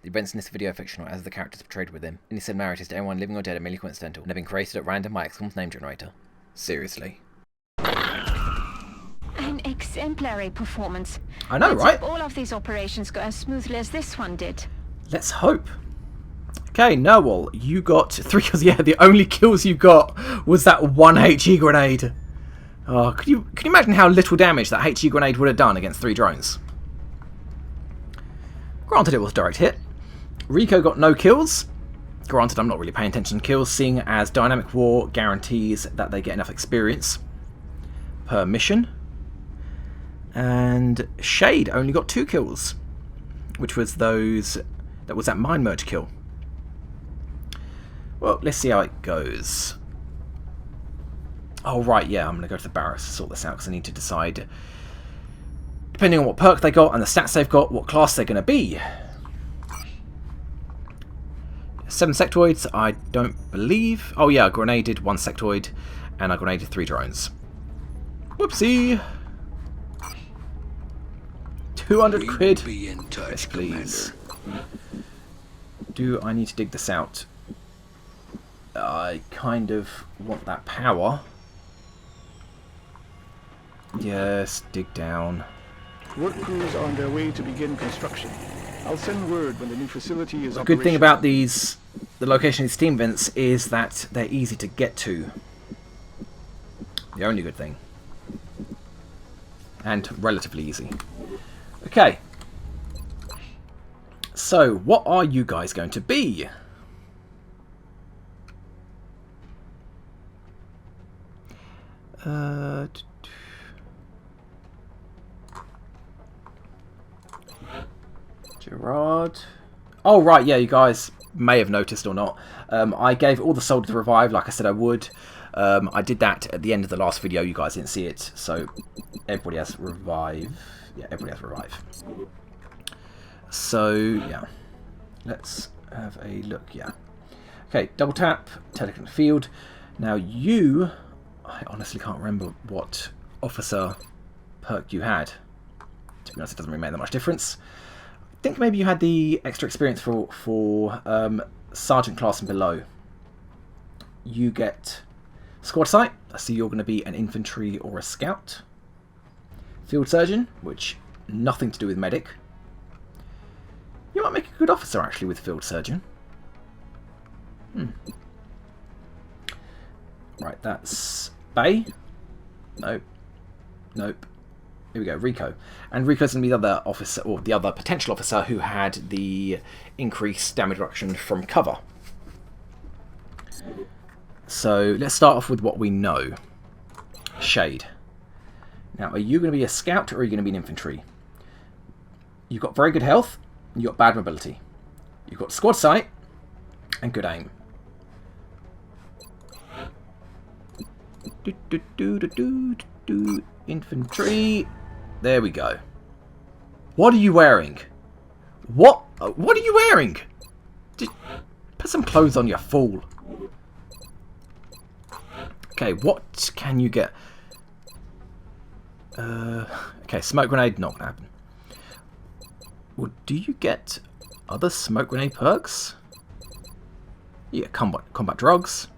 The events in this video are fictional as the characters portrayed within. Any similarities to anyone living or dead are merely coincidental and have been created at random by XCOM's name generator. Seriously. An exemplary performance. I know, Let's right? hope all of these operations go as smoothly as this one did. Let's hope. Okay, Noel, you got 3 kills. Yeah, the only kills you got was that one HE grenade. Oh, can you imagine how little damage that HE grenade would have done against 3 drones? Granted, it was a direct hit. Rico got no kills. Granted, I'm not really paying attention to kills, seeing as Dynamic War guarantees that they get enough experience per mission. And Shade only got 2 kills, which was that mine merge kill. Well, let's see how it goes. Oh, right, yeah, I'm going to go to the barracks to sort this out because I need to decide, depending on what perk they got and the stats they've got, what class they're going to be. 7 sectoids, I don't believe. Oh, yeah, I grenaded 1 sectoid and I grenaded 3 drones. Whoopsie. 200 quid. Yes, please. Do I need to dig this out? I kind of want that power. Yes, dig down. Work crews are on their way to begin construction. I'll send word when the new facility is operational. The good thing about the location of these steam vents is that they're easy to get to. The only good thing. And relatively easy. Okay. So, what are you guys going to be? Gerard. Oh, right, yeah, you guys may have noticed or not. I gave all the soldiers a revive like I said I would. I did that at the end of the last video. You guys didn't see it, so everybody has revive. Yeah, everybody has revive. So, yeah. Let's have a look, yeah. Okay, double tap, teleconnect field. Now you... I honestly can't remember what officer perk you had. To be honest, it doesn't really make that much difference. I think maybe you had the extra experience for sergeant class and below. You get squad sight. I see you're going to be an infantry or a scout. Field surgeon, which nothing to do with medic. You might make a good officer actually with field surgeon. Right, that's Bay. Nope. Nope. Here we go, Rico. And Rico's going to be the other officer, or the other potential officer who had the increased damage reduction from cover. So let's start off with what we know. Shade. Now, are you going to be a scout or are you going to be an infantry? You've got very good health, and you've got bad mobility. You've got squad sight and good aim. Infantry. There we go. What are you wearing? What are you wearing? Put some clothes on, you fool. Okay, what can you get? Okay, smoke grenade, not gonna happen. Well, do you get other smoke grenade perks? Yeah, combat drugs.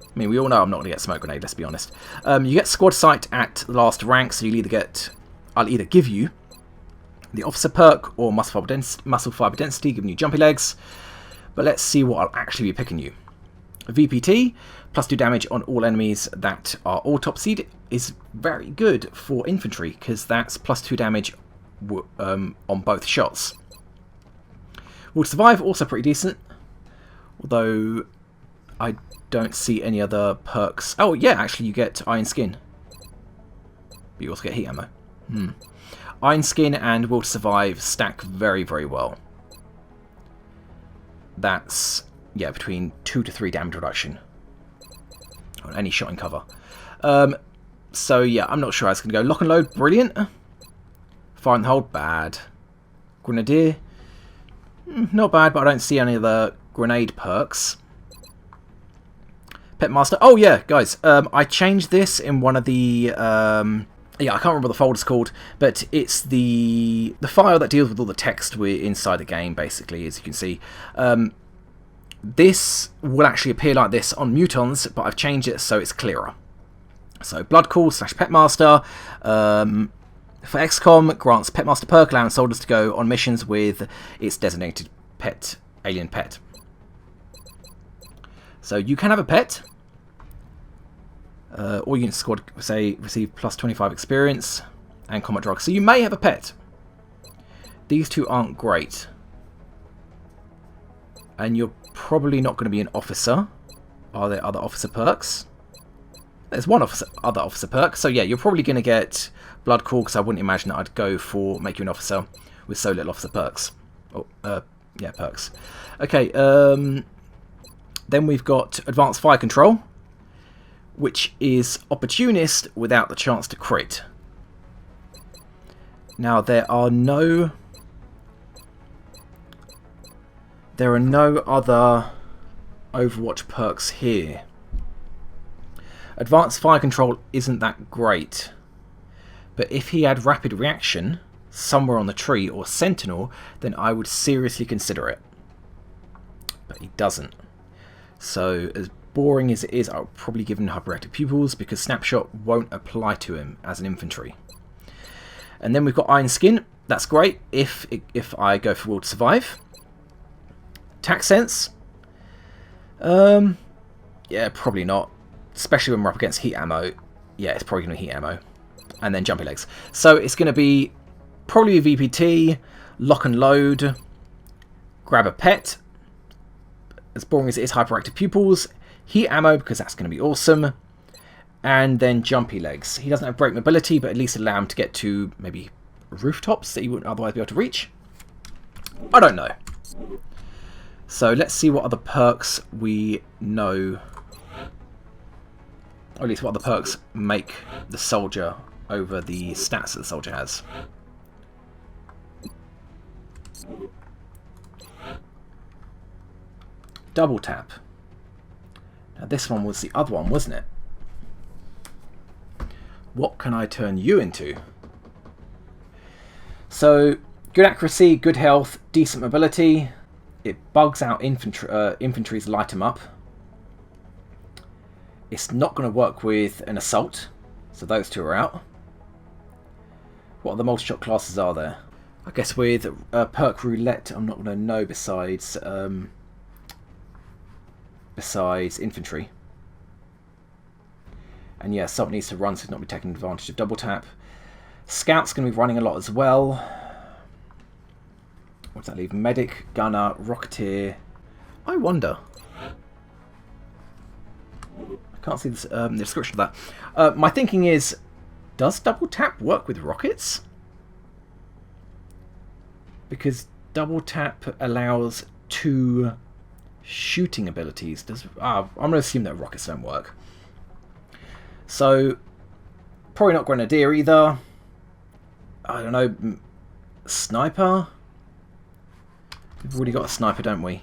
I mean, we all know I'm not going to get smoke grenade, let's be honest. You get squad sight at the last rank, so you'll either get... I'll either give you the officer perk or muscle fiber density, giving you jumpy legs. But let's see what I'll actually be picking you. VPT, plus 2 damage on all enemies that are autopsied, is very good for infantry, because that's plus 2 damage on both shots. Will survive, also pretty decent. Although, I don't see any other perks. Oh, yeah, actually, you get Iron Skin. But you also get heat ammo. Iron Skin and Will to Survive stack very, very well. That's, yeah, between 2 to 3 damage reduction on any shot in cover. So, yeah, I'm not sure how it's going to go. Lock and Load, brilliant. Fire and Hold, bad. Grenadier, not bad, but I don't see any other grenade perks. Pet Master. Oh yeah, guys. I changed this in one of the Yeah, I can't remember what the folder's called, but it's the file that deals with all the text inside the game, basically, as you can see. This will actually appear like this on Mutons, but I've changed it so it's clearer. So Bloodcall/Petmaster for XCOM grants Petmaster perk, allowing soldiers to go on missions with its designated pet, alien pet. So you can have a pet. All units squad, say, receive plus 25 experience and combat drugs. So you may have a pet. These two aren't great. And you're probably not going to be an officer. Are there other officer perks? There's one other officer perk. So yeah, you're probably going to get Blood Call, because I wouldn't imagine that I'd go for make you an officer with so little officer perks. Oh, yeah, perks. Okay, then we've got Advanced Fire Control, which is Opportunist without the chance to crit. Now there are no other Overwatch perks here. Advanced Fire Control isn't that great, but if he had Rapid Reaction somewhere on the tree or Sentinel, then I would seriously consider it. But he doesn't. So as boring as it is, I'll probably give him Hyperactive Pupils, because Snapshot won't apply to him as an infantry. And then we've got Iron Skin. That's great if I go for Will to Survive. Tac Sense. Yeah, probably not. Especially when we're up against heat ammo. Yeah, it's probably going to be heat ammo. And then Jumpy Legs. So it's going to be probably a VPT, Lock and Load, grab a pet. As boring as it is, Hyperactive Pupils, heat ammo, because that's going to be awesome, and then Jumpy Legs. He doesn't have break mobility, but at least allow him to get to maybe rooftops that he wouldn't otherwise be able to reach. I don't know. So let's see what other perks we know, or at least what other perks make the soldier over the stats that the soldier has. Double Tap. Now this one was the other one, wasn't it? What can I turn you into? So, good accuracy, good health, decent mobility. It bugs out infantries, light them up. It's not going to work with an assault, so those two are out. What other multi-shot classes are there? I guess with perk roulette, I'm not going to know besides infantry. And yeah, assault needs to run, so it's not be taking advantage of double tap. Scout's going to be running a lot as well. What does that leave? Medic, Gunner, Rocketeer. I wonder. I can't see this, the description of that. My thinking is, does double tap work with rockets? Because double tap allows 2 shooting abilities. I'm going to assume that rockets don't work. So, probably not Grenadier either. I don't know. Sniper? We've already got a sniper, don't we?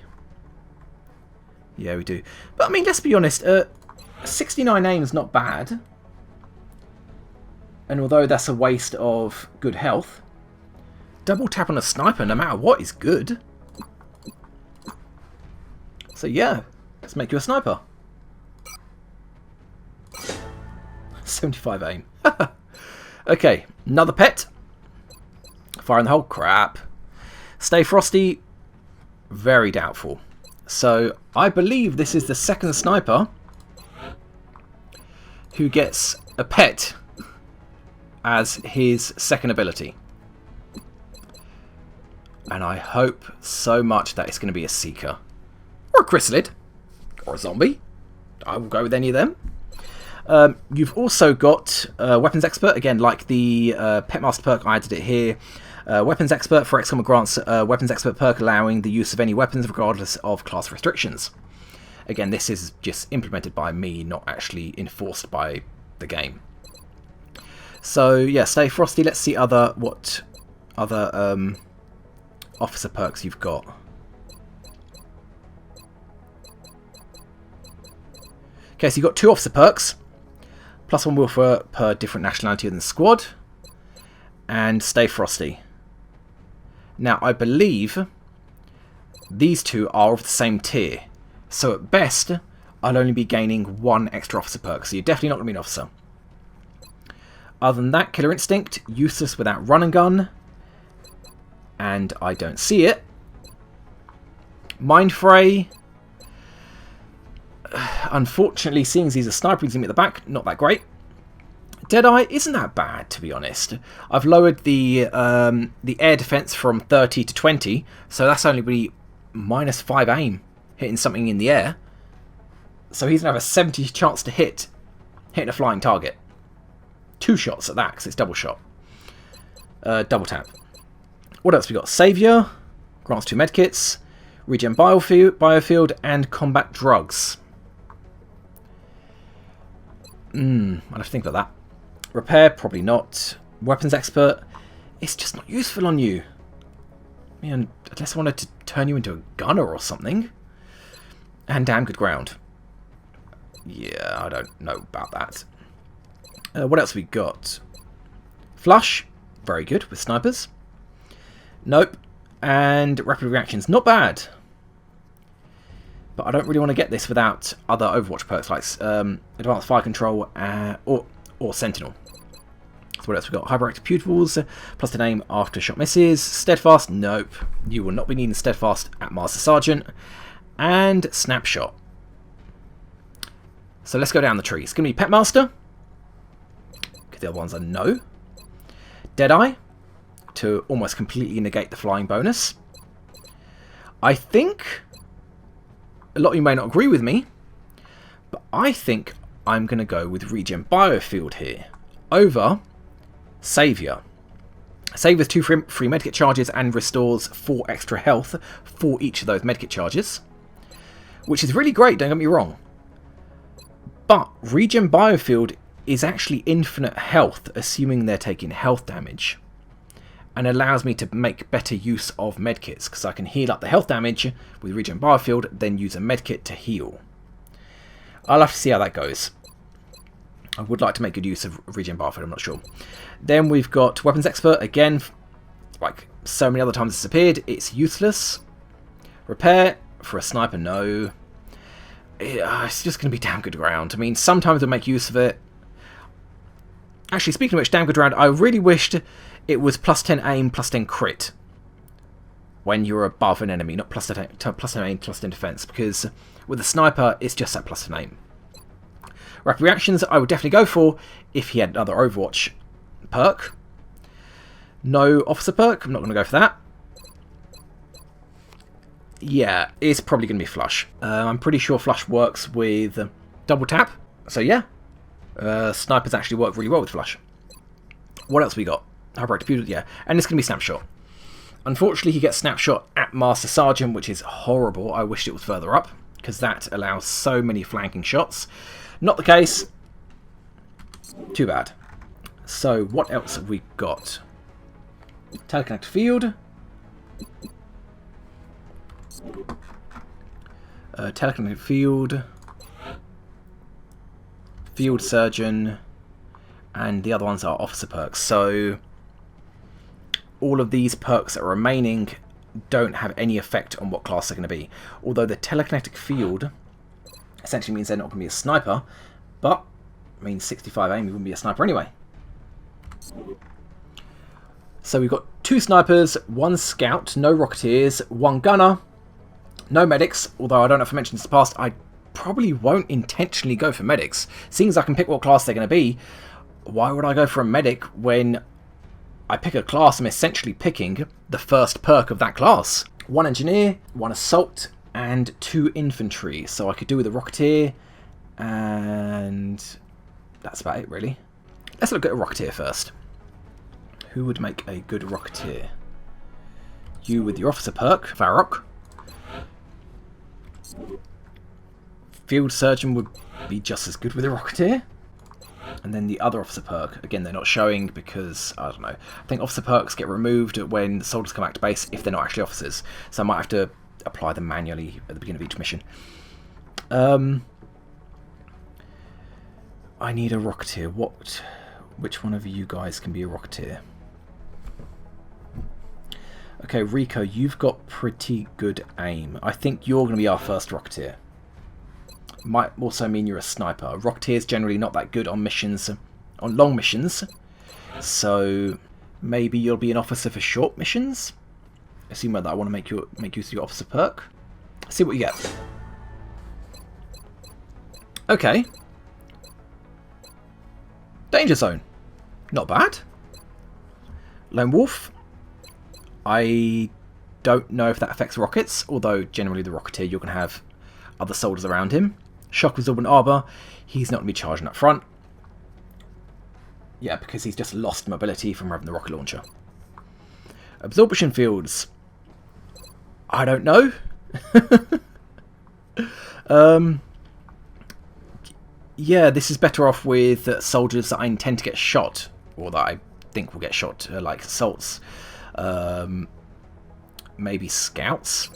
Yeah, we do. But, I mean, let's be honest. 69 aim is not bad. And although that's a waste of good health, double tap on a sniper, no matter what, is good. So yeah, let's make you a sniper. 75 aim. Okay, another pet. Fire in the hole, crap. Stay Frosty, very doubtful. So I believe this is the second sniper who gets a pet as his second ability. And I hope so much that it's going to be a Seeker. Or a Chrysalid. Or a Zombie. I will go with any of them. You've also got Weapons Expert. Again, like the Petmaster perk, I added it here. Weapons Expert for XCOM grants Weapons Expert perk, allowing the use of any weapons regardless of class restrictions. Again, this is just implemented by me, not actually enforced by the game. So yeah, stay Frosty. Let's see what other officer perks you've got. Okay, so you've got 2 officer perks. +1 willpower per different nationality in the squad. And stay frosty. Now, I believe these two are of the same tier. So at best, I'll only be gaining 1 extra officer perk. So you're definitely not going to be an officer. Other than that, Killer Instinct, useless without run and gun. And I don't see it. Mind Fray. Unfortunately, seeing as he's a sniper, he's going to be at the back. Not that great. Deadeye isn't that bad, to be honest. I've lowered the air defense from 30 to 20, so that's only really -5 aim, hitting something in the air. So he's going to have a 70 chance to hitting a flying target. 2 shots at that, because it's double shot. Double tap. What else we got? Saviour, grants 2 medkits, regen biofield, and combat drugs. I'll have to think about that. Repair, probably not. Weapons expert, it's just not useful on you. I mean, unless I wanted to turn you into a gunner or something. And damn good ground. Yeah, I don't know about that. What else we got? Flush, very good with snipers. Nope. And rapid reactions, not bad. But I don't really want to get this without other Overwatch perks like Advanced Fire Control or Sentinel. So what else we got? Hyperactive Pupils, plus the aim after shot misses. Steadfast, nope. You will not be needing Steadfast at Master Sergeant. And Snapshot. So let's go down the tree. It's going to be Petmaster. The other ones are no. Deadeye, to almost completely negate the flying bonus. I think, a lot of you may not agree with me, but I think I'm going to go with Regen Biofield here, over Saviour. Saviour's 2 free medkit charges and restores 4 extra health for each of those medkit charges, which is really great, don't get me wrong. But Regen Biofield is actually infinite health, assuming they're taking health damage, and allows me to make better use of medkits, because I can heal up the health damage with Regen Biofield, then use a medkit to heal. I'll have to see how that goes. I would like to make good use of Regen Biofield, I'm not sure. Then we've got Weapons Expert, again, like so many other times it's appeared, it's useless. Repair, for a sniper, no. It's just going to be damn good ground. I mean, sometimes I'll make use of it. Actually, speaking of which, damn good round, I really wished it was +10 aim, +10 crit when you're above an enemy, not +10 aim, +10 defense, because with a sniper, it's just that +10 aim. Rapid reactions, I would definitely go for if he had another Overwatch perk. No officer perk, I'm not going to go for that. Yeah, it's probably going to be Flush. I'm pretty sure Flush works with double tap, so yeah. Snipers actually work really well with Flush. What else we got? Hyperactive Pupil, yeah. And it's going to be Snapshot. Unfortunately, he gets Snapshot at Master Sergeant, which is horrible. I wished it was further up, because that allows so many flanking shots. Not the case. Too bad. So, what else have we got? Telekinetic Field. Telekinetic Field. Field Surgeon, and the other ones are officer perks. So all of these perks that are remaining don't have any effect on what class they're going to be. Although the telekinetic field essentially means they're not going to be a sniper, but I mean 65 aim, you wouldn't be a sniper anyway. So we've got 2 snipers, 1 scout, no Rocketeers, 1 gunner, no medics. Although I don't know if I mentioned this in the past, I probably won't intentionally go for medics. Seeing as I can pick what class they're going to be, why would I go for a medic when I pick a class I'm essentially picking the first perk of that class? 1 engineer, 1 assault, and 2 infantry. So I could do with a Rocketeer, and that's about it really. Let's look at a Rocketeer first. Who would make a good Rocketeer? You with your officer perk, Varrock. Field Surgeon would be just as good with a Rocketeer. And then the other officer perk, again, they're not showing because, I don't know, I think officer perks get removed when soldiers come back to base if they're not actually officers. So I might have to apply them manually at the beginning of each mission. Where I need a Rocketeer. Which one of you guys can be a Rocketeer? Okay, Rico, you've got pretty good aim. I think you're going to be our first Rocketeer. Might also mean you're a sniper. Rocketeer's generally not that good on missions, on long missions. So maybe you'll be an officer for short missions. Assume that I want to make use of your officer perk. See what you get. Okay. Danger zone. Not bad. Lone wolf. I don't know if that affects rockets, although generally the Rocketeer, you're going to have other soldiers around him. Shock absorbent armor. He's not going to be charging up front. Yeah, because he's just lost mobility from having the rocket launcher. Absorption fields. I don't know. Yeah, this is better off with soldiers that I intend to get shot, or that I think will get shot, like assaults. Maybe scouts,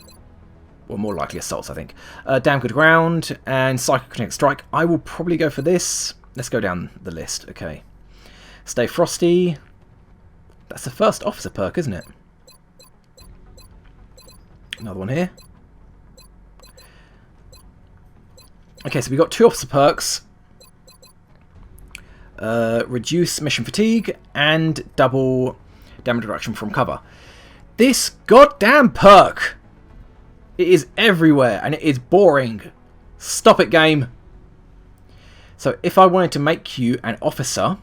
or more likely assaults, I think. Damn good ground and psychokinetic strike. I will probably go for this. Let's go down the list. Okay. Stay frosty. That's the first officer perk, isn't it? Another one here. Okay, so we've got 2 officer perks. Reduce mission fatigue and double damage reduction from cover. This goddamn perk! It is everywhere and it is boring. Stop it, game. So if I wanted to make you an officer,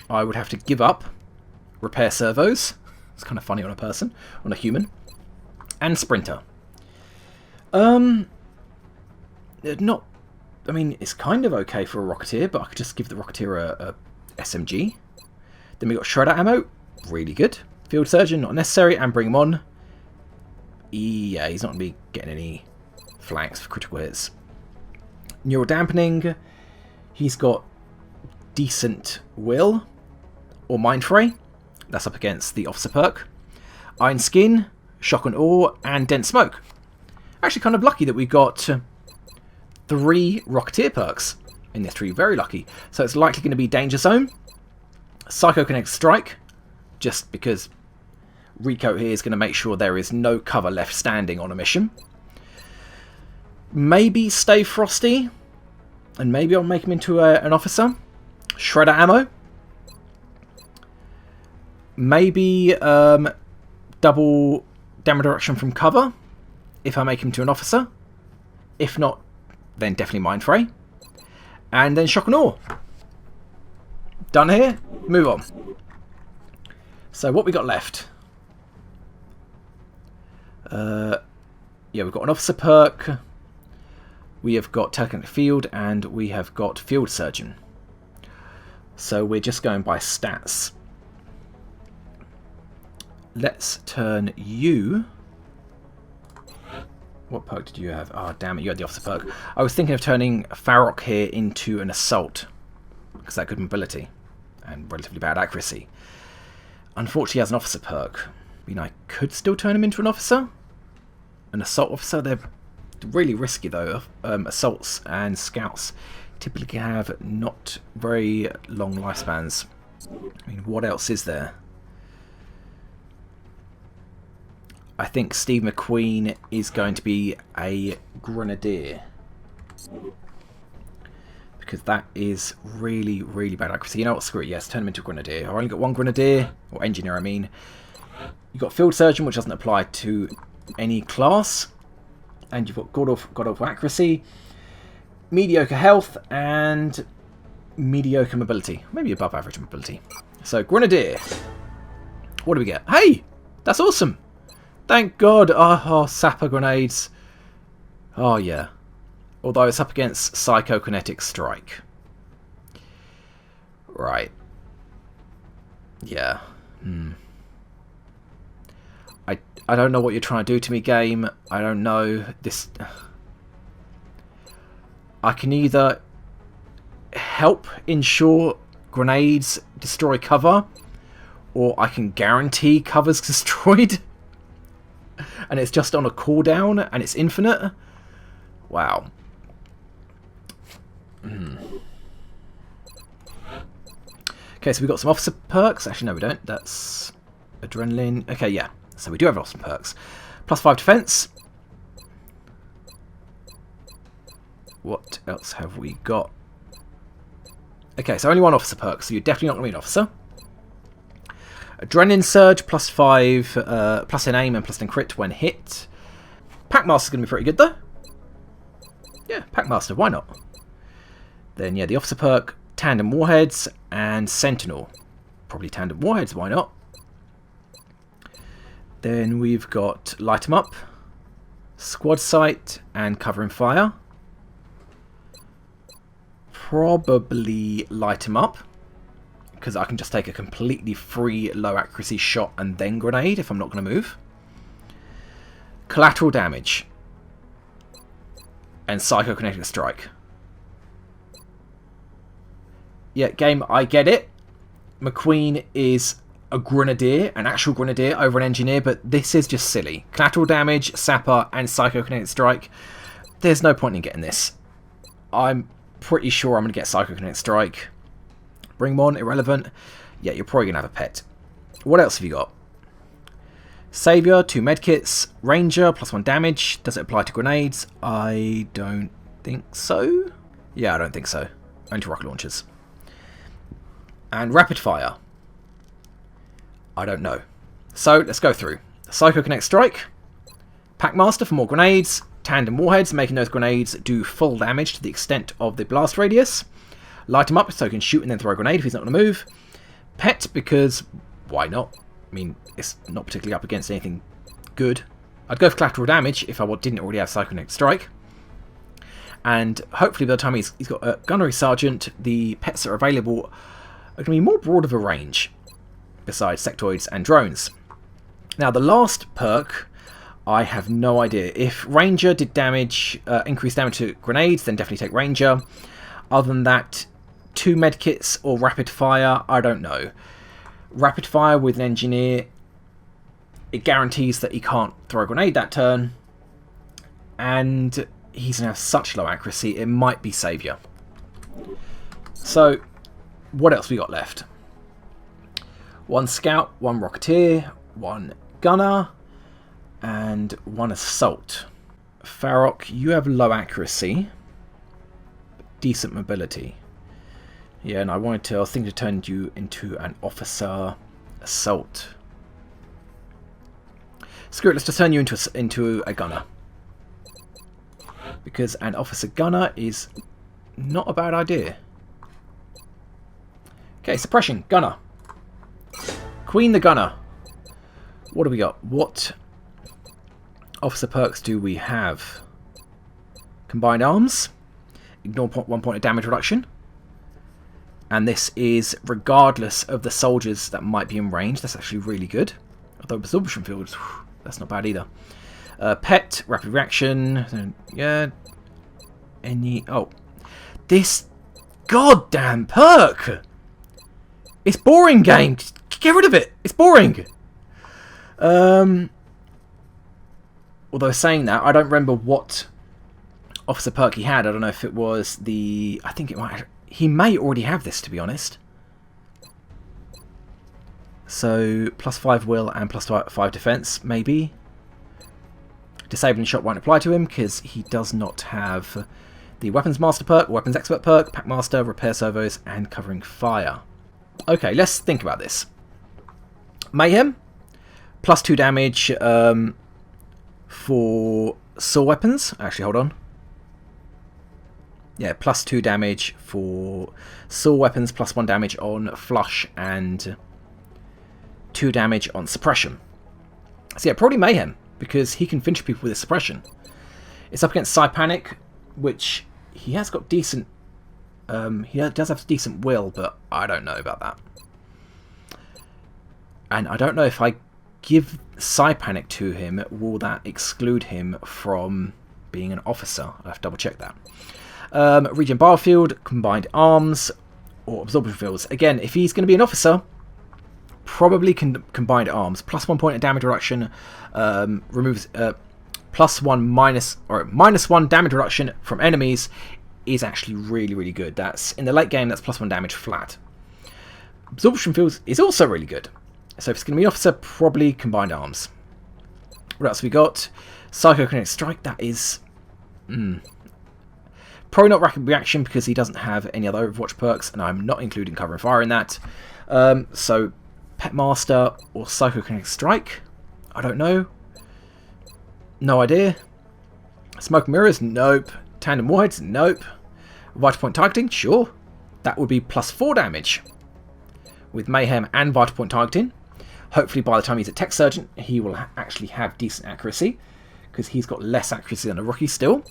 I would have to give up repair servos. It's kind of funny on a person, on a human. And sprinter. Not. I mean, it's kind of okay for a Rocketeer, but I could just give the Rocketeer a SMG. Then we got Shredder ammo, really good. Field Surgeon, not necessary, and bring him on. Yeah, he's not going to be getting any flanks for critical hits. Neural Dampening, he's got decent will, or Mind Fray. That's up against the Officer perk. Iron Skin, Shock and Awe, and Dense Smoke. Actually kind of lucky that we got 3 Rocketeer perks in this tree. Very lucky. So it's likely going to be Danger Zone, Psychokinetic Strike, just because Rico here is going to make sure there is no cover left standing on a mission. Maybe Stay Frosty, and maybe I'll make him into an officer. Shredder ammo. Maybe double damage reduction from cover if I make him to an officer. If not, then definitely Mind Fray. And then Shock and Awe. Done here. Move on. So what we got left? Yeah, we've got an officer perk. We have got Telekinetic Field, and we have got Field Surgeon. So we're just going by stats. Let's turn you. What perk did you have? Oh, damn it, you had the officer perk. I was thinking of turning Farrock here into an assault, because that good mobility and relatively bad accuracy. Unfortunately, he has an officer perk. I mean, I could still turn him into an officer. An assault officer. They're really risky, though. Assaults and scouts typically have not very long lifespans. I mean, what else is there? I think Steve McQueen is going to be a Grenadier. Because that is really, really bad accuracy. You know what? Screw it. Yes, turn him into a Grenadier. I've only got 1 Grenadier. Or Engineer, I mean. You've got Field Surgeon, which doesn't apply to any class. And you've got God of Accuracy. Mediocre Health. And mediocre Mobility. Maybe above average Mobility. So, Grenadier. What do we get? Hey! That's awesome! Thank God! Oh, Sapper Grenades. Oh, yeah. Although it's up against Psychokinetic Strike. Right. Yeah. I don't know what you're trying to do to me, game. I don't know. This. I can either help ensure grenades destroy cover, or I can guarantee cover's destroyed. And it's just on a cooldown, and it's infinite. Wow. Okay, so we've got some officer perks. Actually, no, we don't. That's adrenaline. Okay, yeah. So we do have some perks. +5 defense. What else have we got? Okay, so only one officer perk, so you're definitely not going to be an officer. Adrenaline surge, +5, plus in aim and plus in crit when hit. Packmaster's going to be pretty good, though. Yeah, Packmaster, why not? Then, yeah, the officer perk, tandem warheads, and sentinel. Probably tandem warheads, why not? Then we've got light 'em up, squad sight, and covering fire. Probably light 'em up, because I can just take a completely free low accuracy shot and then grenade if I'm not going to move. Collateral damage. And psychokinetic strike. Yeah, game, I get it. McQueen is a grenadier, an actual grenadier over an engineer, but this is just silly. Collateral damage, sapper, and psychokinetic strike. There's no point in getting this. I'm pretty sure I'm going to get psychokinetic strike. Bring them on, irrelevant. Yeah, you're probably going to have a pet. What else have you got? Saviour, 2 medkits. Ranger, +1 damage. Does it apply to grenades? I don't think so. Yeah, I don't think so. Only to rocket launchers. And rapid fire. I don't know. So, let's go through. Psychokinetic strike. Packmaster for more grenades. Tandem warheads, making those grenades do full damage to the extent of the blast radius. Light him up so he can shoot and then throw a grenade if he's not going to move. Pet, because why not? I mean, it's not particularly up against anything good. I'd go for collateral damage if I didn't already have Psychokinetic Strike. And hopefully by the time he's got a Gunnery Sergeant, the pets that are available are going to be more broad of a range, besides sectoids and drones. Now the last perk, I have no idea. If Ranger did damage, increased damage to grenades, then definitely take Ranger. Other than that, 2 medkits or rapid fire, I don't know. Rapid fire with an engineer, it guarantees that he can't throw a grenade that turn, and he's going to have such low accuracy, it might be Saviour. So, what else we got left? 1 Scout, 1 Rocketeer, 1 Gunner, and 1 Assault. Farrock, you have low accuracy, decent mobility. Yeah, and I was thinking to turn you into an Officer Assault. Screw it, let's just turn you into a Gunner. Because an Officer Gunner is not a bad idea. Okay, Suppression, Gunner. Queen the Gunner. What do we got? What officer perks do we have? Combined Arms. Ignore 1 point of damage reduction. And this is regardless of the soldiers that might be in range. That's actually really good. Although absorption fields, that's not bad either. Pet, rapid reaction. Yeah. Oh. This goddamn perk! It's boring, game. Get rid of it. It's boring. Although saying that, I don't remember what officer perk he had. I don't know if it was the... I think it might... He may already have this, to be honest. So, +5 will and +5 defense, maybe. Disabling shot won't apply to him because he does not have the Weapons Master perk, Weapons Expert perk, Packmaster, Repair Servos, and Covering Fire. Okay, let's think about this. Mayhem, +2 damage for saw weapons. Actually, hold on. Yeah, +2 damage for saw weapons, +1 damage on flush, and 2 damage on suppression. So yeah, probably Mayhem, because he can finish people with his suppression. It's up against Panic, which he has got decent... he does have decent will, but I don't know about that. And I don't know if I give Panic to him, will that exclude him from being an officer? I'll have to double check that. Regen Biofield, Combined Arms, or Absorption Fields. Again, if he's going to be an officer, probably Combined Arms. +1 point of damage reduction, removes -1 damage reduction from enemies is actually really, really good. That's in the late game, that's +1 damage flat. Absorption Fields is also really good. So if it's going to be officer, probably Combined Arms. What else we got? Psychokinetic Strike, that is... Probably not Rapid Reaction because he doesn't have any other Overwatch perks, and I'm not including Cover and Fire in that. So, Pet Master or Psychokinetic Strike? I don't know. No idea. Smoke Mirrors? Nope. Tandem Warheads? Nope. Vital Point Targeting? Sure. That would be +4 damage with Mayhem and Vital Point Targeting. Hopefully by the time he's a Tech Surgeon, he will actually have decent accuracy, because he's got less accuracy than a rookie still.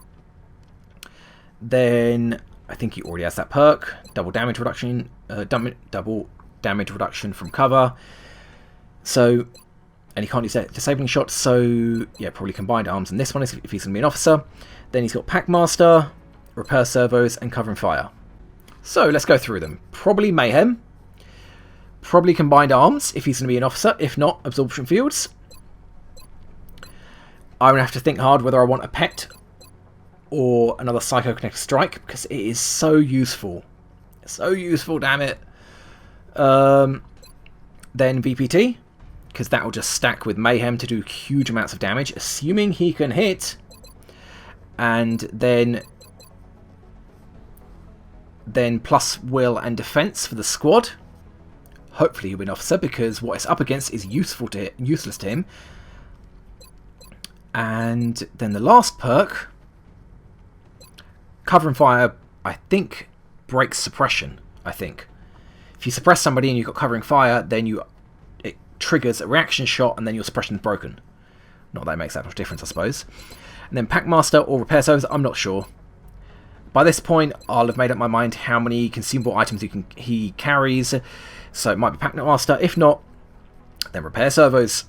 Then, I think he already has that perk. Double damage reduction from cover. So, and he can't use that disabling shot, so yeah, probably Combined Arms in this one if he's going to be an officer. Then he's got Packmaster, Repair Servos, and Cover and Fire. So, let's go through them. Probably Mayhem. Probably Combined Arms if he's going to be an officer. If not, Absorption Fields. I'm going to have to think hard whether I want a pet or another Psychokinetic Strike, because it is so useful. So useful, damn it. Then VPT, because that will just stack with Mayhem to do huge amounts of damage, assuming he can hit. And then plus Will and Defense for the squad. Hopefully he'll be an officer, because what it's up against is useless to him. And then the last perk, Cover and Fire, I think breaks suppression. I think if you suppress somebody and you've got Covering Fire, then it triggers a reaction shot, and then your suppression is broken. Not that it makes that much difference, I suppose. And then Packmaster or Repair Service, I'm not sure. By this point, I'll have made up my mind how many consumable items he carries. So it might be Packmaster. If not, then Repair Servos.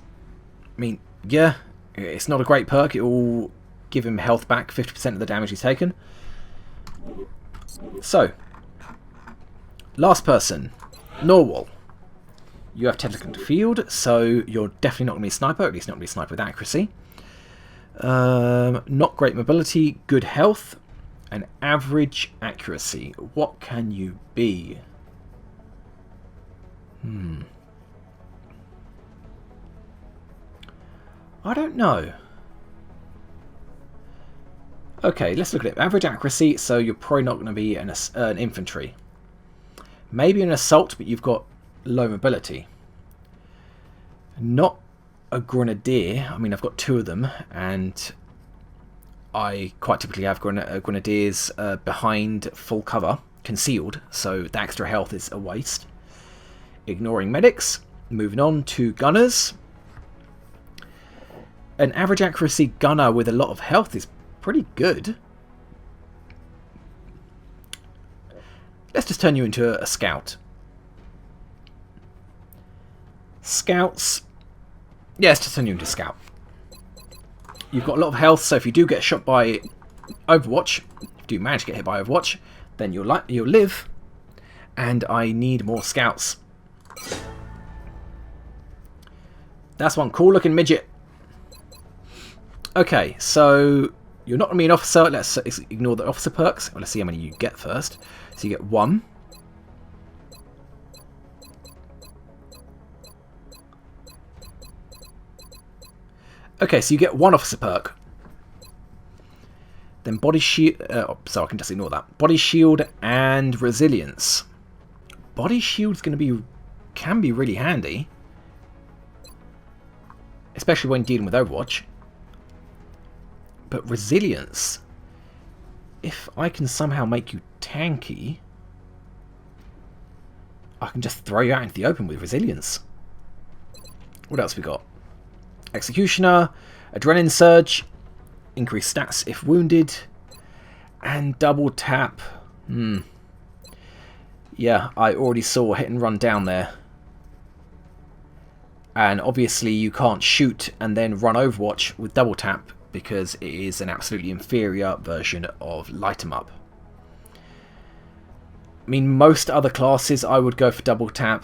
I mean, yeah, it's not a great perk. It will give him health back, 50% of the damage he's taken. So, last person, Norwal. You have Technical Field, so you're definitely not going to be a sniper, at least not going to be a sniper with accuracy. Not great mobility, good health, and average accuracy. What can you be? I don't know. Okay, let's look at it. Average accuracy, so you're probably not going to be an infantry. Maybe an assault, but you've got low mobility. Not a grenadier. I mean, I've got 2 of them, and I quite typically have grenadiers behind full cover, concealed, so the extra health is a waste. Ignoring medics. Moving on to gunners. An average accuracy gunner with a lot of health is pretty good. Let's just turn you into a scout. Scouts. Yeah, let's just turn you into a scout. You've got a lot of health, so if you do get shot by Overwatch, if you do manage to get hit by Overwatch, then you'll live. And I need more scouts. That's one cool looking midget. Okay, so you're not going to be an officer. Let's ignore the officer perks. Well, let's see how many you get first. So you get 1. Okay, so you get 1 officer perk. Then body shield. So I can just ignore that. Body shield and resilience. Body shield's going to can be really handy, especially when dealing with Overwatch. But resilience, if I can somehow make you tanky, I can just throw you out into the open with resilience. What else we got? Executioner, Adrenaline Surge, increased stats if wounded, and double tap. Yeah, I already saw hit and run down there. And obviously you can't shoot and then run Overwatch with double tap, because it is an absolutely inferior version of Light 'em Up. I mean, most other classes I would go for double tap.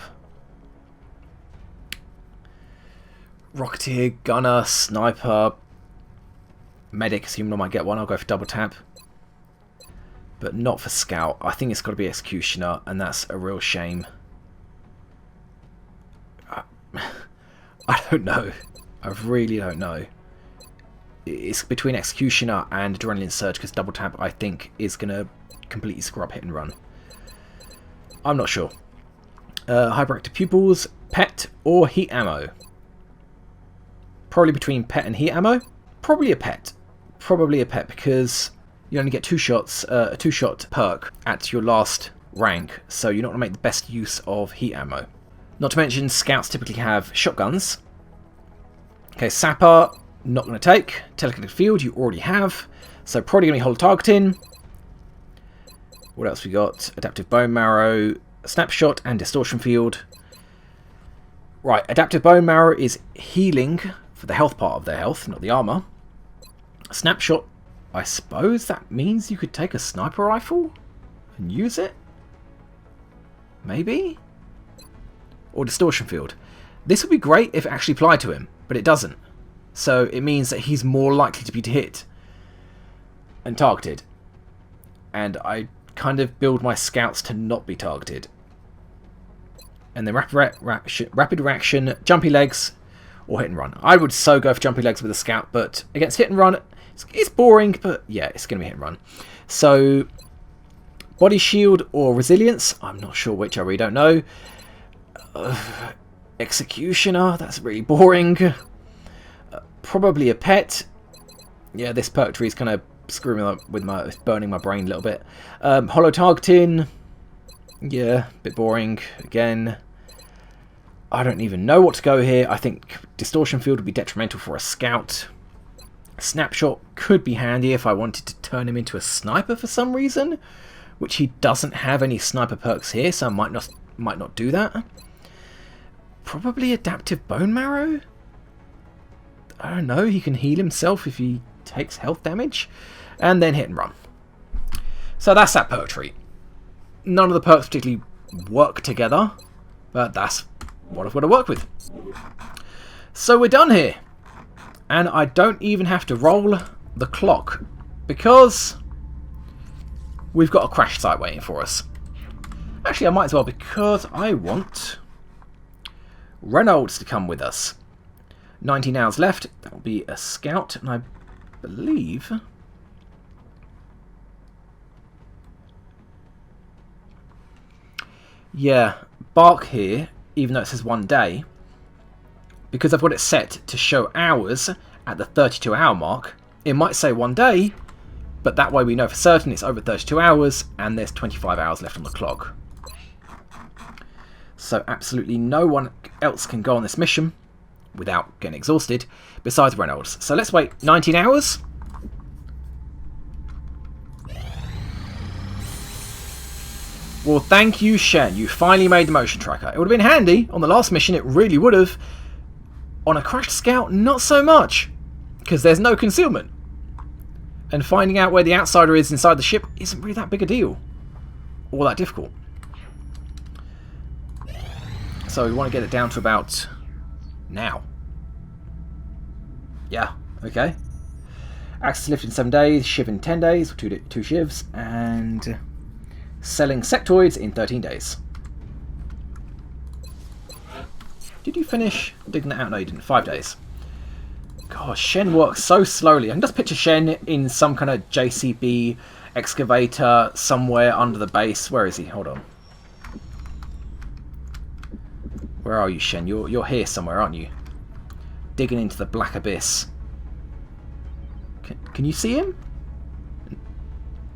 Rocketeer, Gunner, Sniper, Medic, assuming I might get one, I'll go for double tap. But not for Scout. I think it's got to be Executioner, and that's a real shame. I don't know. I really don't know. It's between Executioner and Adrenaline Surge, because double tap, I think, is going to completely screw up hit and run. I'm not sure. Hyperactive Pupils, Pet, or Heat Ammo? Probably between Pet and Heat Ammo. Probably a Pet. Probably a Pet, because you only get 2 shots, a 2-shot perk at your last rank, so you're not going to make the best use of Heat Ammo. Not to mention, Scouts typically have shotguns. Okay, Sapper, not going to take. Telekinetic Field, you already have. So probably going to be Hold Targeting. What else we got? Adaptive Bone Marrow, Snapshot, and Distortion Field. Right, Adaptive Bone Marrow is healing for the health part of their health, not the armor. Snapshot, I suppose that means you could take a sniper rifle and use it? Maybe? Or Distortion Field. This would be great if it actually applied to him, but it doesn't. So it means that he's more likely to be hit and targeted. And I kind of build my scouts to not be targeted. And then rapid reaction, jumpy legs, or hit and run. I would so go for jumpy legs with a scout, but against hit and run, it's boring, but yeah, it's going to be hit and run. So, body shield or resilience, I'm not sure which, I really don't know. Executioner, that's really boring. Probably a Pet. Yeah, this perk tree is kind of screwing me up with burning my brain a little bit. Hollow targeting. Yeah, a bit boring. Again, I don't even know what to go here. I think Distortion Field would be detrimental for a scout. Snapshot could be handy if I wanted to turn him into a sniper for some reason, which he doesn't have any sniper perks here, so I might not do that. Probably Adaptive Bone Marrow? I don't know, he can heal himself if he takes health damage. And then hit and run. So that's that perk tree. None of the perks particularly work together, but that's what I've got to work with. So we're done here. And I don't even have to roll the clock, because we've got a crash site waiting for us. Actually, I might as well, because I want Reynolds to come with us. 19 hours left. That will be a scout, and I believe... Yeah, Bark here, even though it says 1 day, because I've got it set to show hours at the 32-hour mark, it might say 1 day, but that way we know for certain it's over 32 hours, and there's 25 hours left on the clock. So absolutely no one else can go on this mission without getting exhausted, besides Reynolds. So let's wait 19 hours. Well, thank you, Shen. You finally made the motion tracker. It would have been handy. On the last mission, it really would have. On a crashed scout, not so much, because there's no concealment. And finding out where the outsider is inside the ship isn't really that big a deal. Or that difficult. So we want to get it down to about now. Yeah, okay. Access lift in 7 days, shiv in 10 days, two shivs, and selling sectoids in 13 days. Did you finish digging that out? No, you didn't. 5 days. God, Shen works so slowly. I can just picture Shen in some kind of JCB excavator somewhere under the base. Where is he? Hold on. Where are you, Shen? You're here somewhere, aren't you? Digging into the black abyss. Can you see him?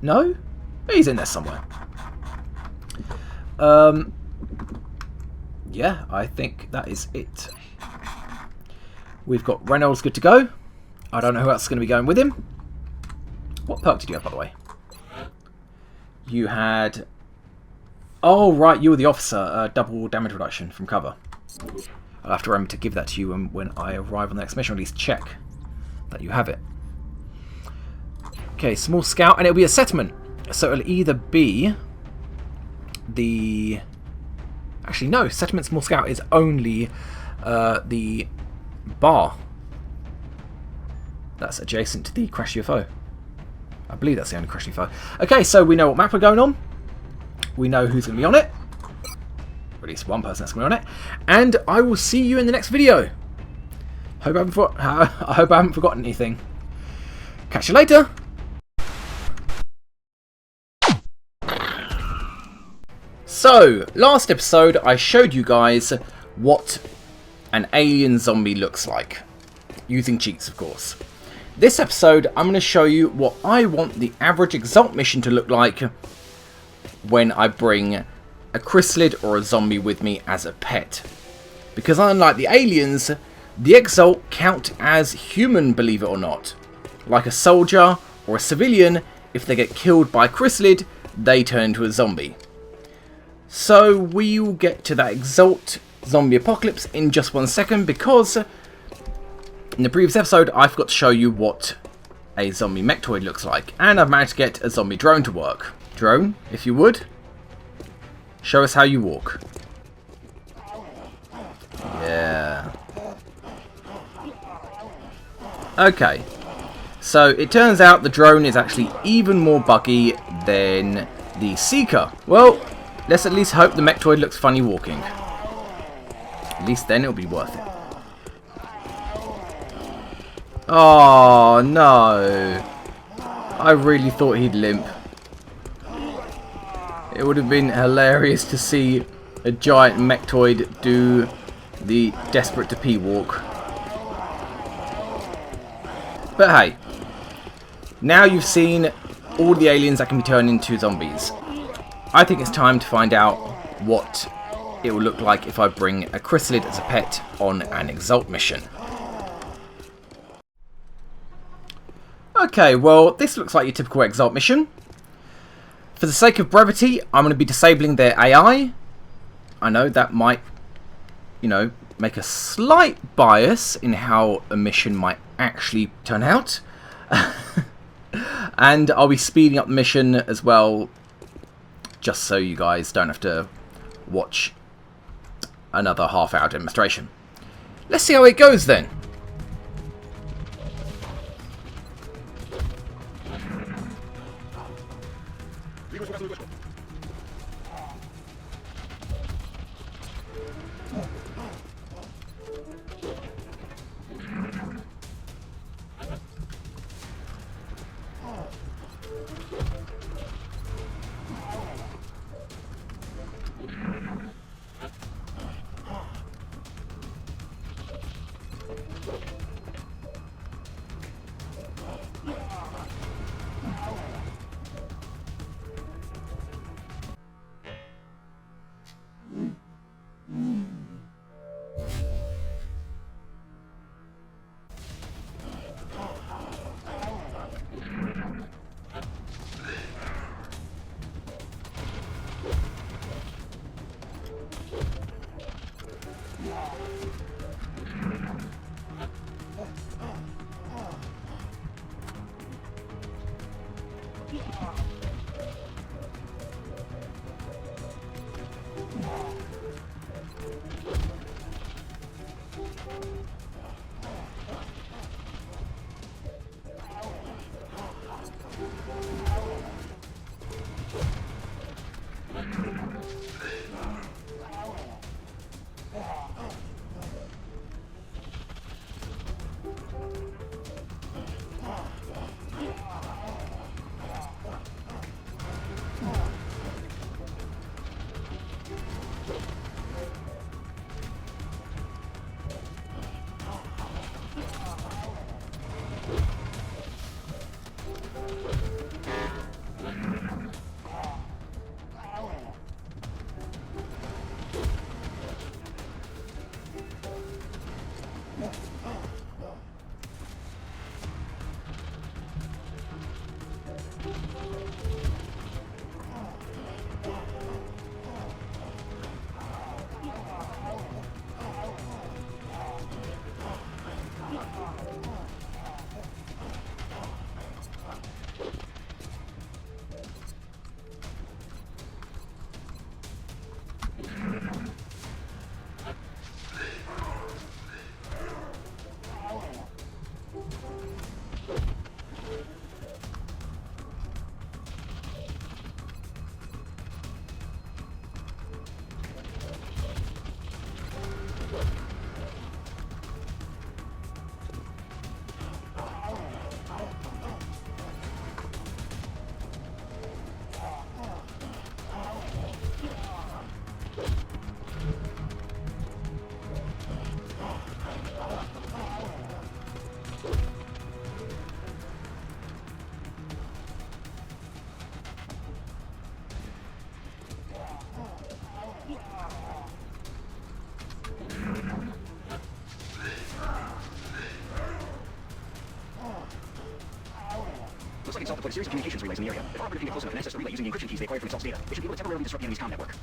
No? He's in there somewhere. Yeah, I think that is it. We've got Reynolds good to go. I don't know who else is going to be going with him. What perk did you have, by the way? You had... Oh, right, you were the officer. Double damage reduction from cover. I'll have to remember to give that to you when I arrive on the next mission, or at least check that you have it. Okay, small scout, and it'll be a settlement. So it'll either be the... Actually, no, settlement small scout is only the bar that's adjacent to the crash UFO. I believe that's the only crash UFO. Okay, so we know what map we're going on. We know who's going to be on it. at least one person that's going to be on it. And I will see you in the next video. I hope I haven't forgotten anything. Catch you later. So, last episode I showed you guys what an alien zombie looks like. Using cheats, of course. This episode I'm going to show you what I want the average Exalt mission to look like when I bring a chrysalid or a zombie with me as a pet. Because unlike the aliens, the Exalt count as human, believe it or not. Like a soldier or a civilian, if they get killed by a chrysalid, they turn into a zombie. So we will get to that Exalt zombie apocalypse in just 1 second, because in the previous episode I forgot to show you what a zombie mechtoid looks like, and I've managed to get a zombie drone to work. Drone, if you would, show us how you walk. Yeah. Okay. So it turns out the drone is actually even more buggy than the Seeker. Well, let's at least hope the mechtoid looks funny walking. At least then it'll be worth it. Oh no. I really thought he'd limp. It would have been hilarious to see a giant mechtoid do the desperate to pee walk. But hey, now you've seen all the aliens that can be turned into zombies. I think it's time to find out what it will look like if I bring a chrysalid as a pet on an Exalt mission. Okay, well, this looks like your typical Exalt mission. For the sake of brevity, I'm going to be disabling their AI. I know that might, you know, make a slight bias in how a mission might actually turn out. And I'll be speeding up the mission as well, just so you guys don't have to watch another half-hour demonstration. Let's see how it goes then. looks like Exalt deployed a series of communications relays in the area. If our operative can get close enough and access the relay using the encryption keys they acquired from Exalt's data, they should be able to temporarily disrupt the enemy's comm network.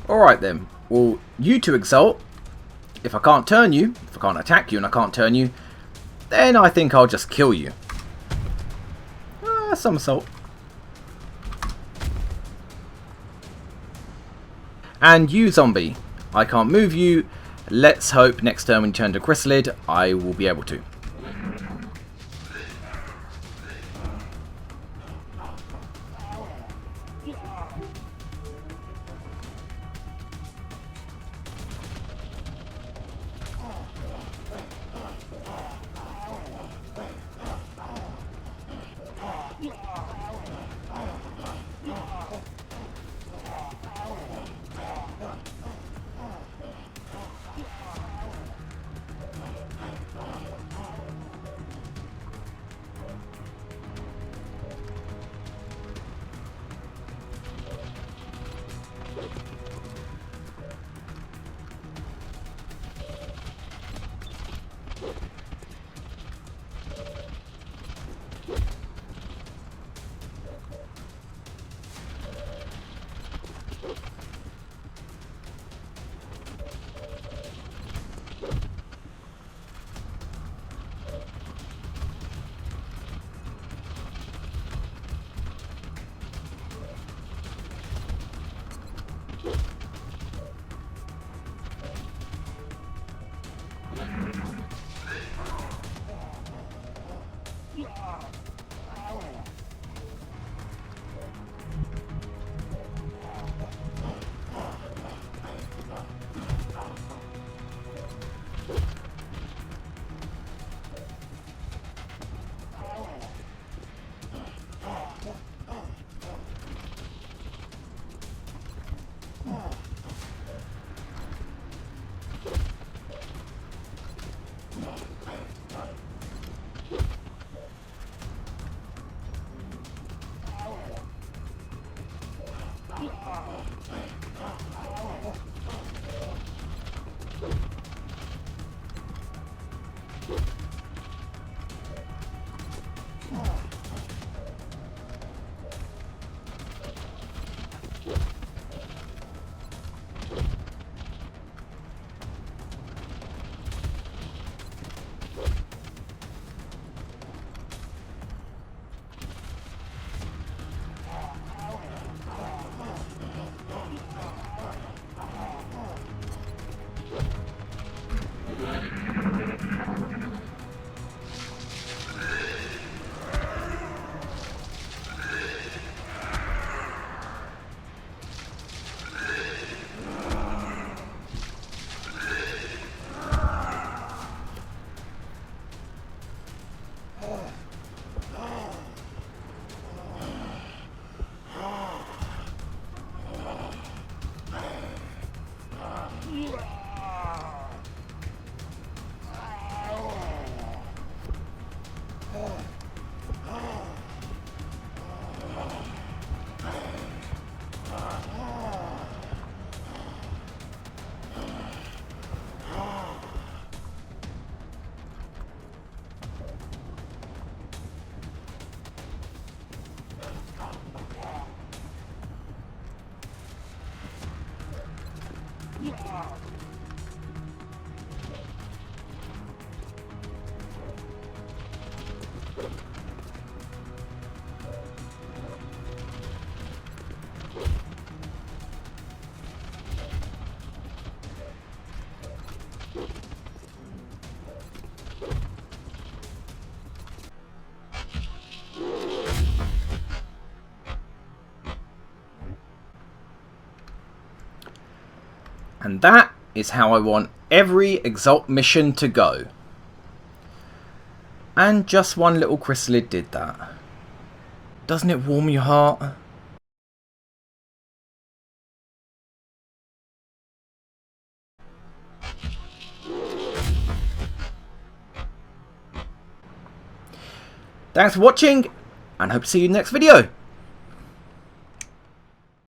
Alright then, well, you two Exalt. If I can't turn you, if I can't attack you and I can't turn you, then I think I'll just kill you. Somersault. And you zombie, I can't move you. Let's hope next turn when you turn to Chrysalid, I will be able to. And that is how I want every Exalt mission to go. And just one little chrysalid did that. Doesn't it warm your heart? Thanks for watching, and hope to see you in the next video.